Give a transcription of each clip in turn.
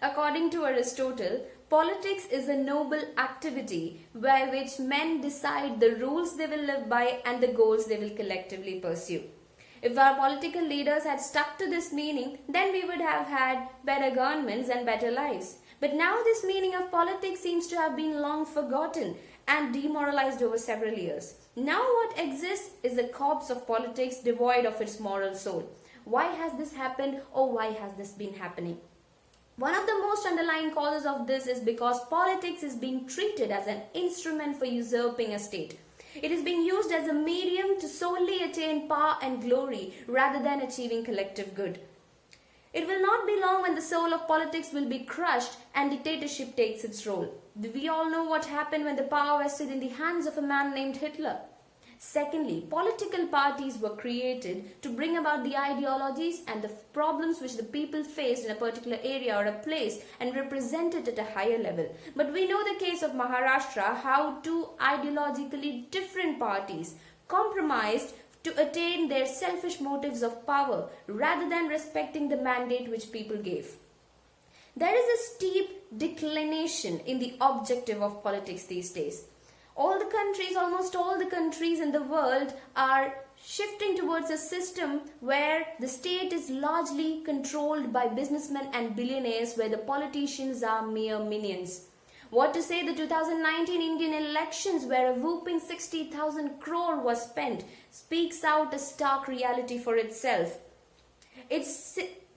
According to Aristotle, politics is a noble activity by which men decide the rules they will live by and the goals they will collectively pursue. If our political leaders had stuck to this meaning, then we would have had better governments and better lives. But now this meaning of politics seems to have been long forgotten and demoralized over several years. Now what exists is a corpse of politics devoid of its moral soul. Why has this happened, or why has this been happening? One of the most underlying causes of this is because politics is being treated as an instrument for usurping a state. It is being used as a medium to solely attain power and glory rather than achieving collective good. It will not be long when the soul of politics will be crushed and dictatorship takes its role. We all know what happened when the power vested in the hands of a man named Hitler. Secondly, political parties were created to bring about the ideologies and the problems which the people faced in a particular area or a place and represent it at a higher level. But we know the case of Maharashtra, how two ideologically different parties compromised to attain their selfish motives of power rather than respecting the mandate which people gave. There is a steep declination in the objective of politics these days. Almost all the countries in the world are shifting towards a system where the state is largely controlled by businessmen and billionaires, where the politicians are mere minions. What to say the 2019 Indian elections, where a whooping 60,000 crore was spent, speaks out a stark reality for itself. It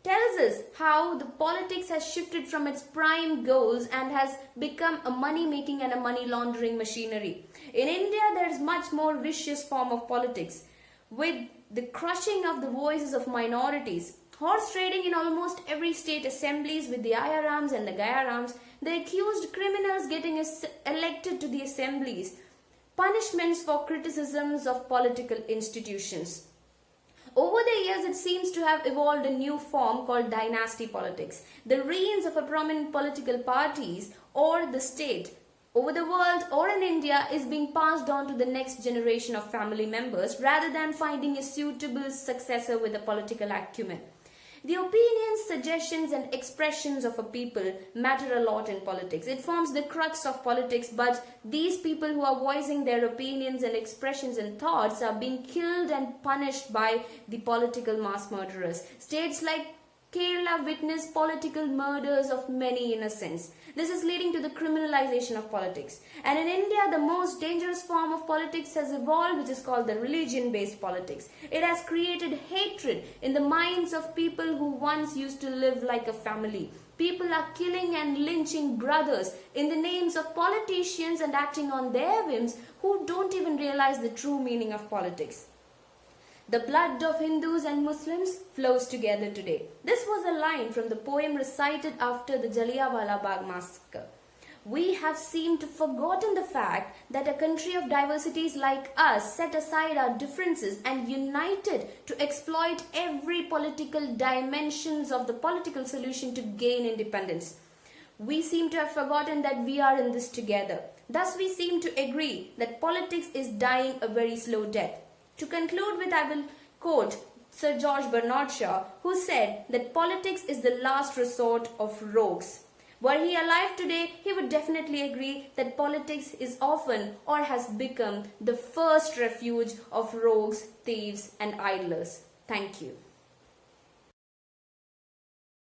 tells us how the politics has shifted from its prime goals and has become a money-making and a money-laundering machinery. In India, there is much more vicious form of politics, with the crushing of the voices of minorities, horse trading in almost every state assemblies with the IRAMs and the GAIRAMs, the accused criminals getting elected to the assemblies, punishments for criticisms of political institutions. Over the years, it seems to have evolved a new form called dynasty politics. The reigns of a prominent political parties or the state over the world or in India is being passed on to the next generation of family members rather than finding a suitable successor with a political acumen. The opinions, suggestions and expressions of a people matter a lot in politics. It forms the crux of politics, but these people who are voicing their opinions and expressions and thoughts are being killed and punished by the political mass murderers. States like Kerala witness political murders of many innocents. This is leading to the criminalization of politics. And in India, the most dangerous form of politics has evolved, which is called the religion-based politics. It has created hatred in the minds of people who once used to live like a family. People are killing and lynching brothers in the names of politicians and acting on their whims who don't even realize the true meaning of politics. The blood of Hindus and Muslims flows together today. This was a line from the poem recited after the Jallianwala Bagh massacre. We have seemed to have forgotten the fact that a country of diversities like us set aside our differences and united to exploit every political dimensions of the political solution to gain independence. We seem to have forgotten that we are in this together. Thus, we seem to agree that politics is dying a very slow death. To conclude with, I will quote Sir George Bernard Shaw, who said that politics is the last resort of rogues. Were he alive today, he would definitely agree that politics is often or has become the first refuge of rogues, thieves and idlers. Thank you.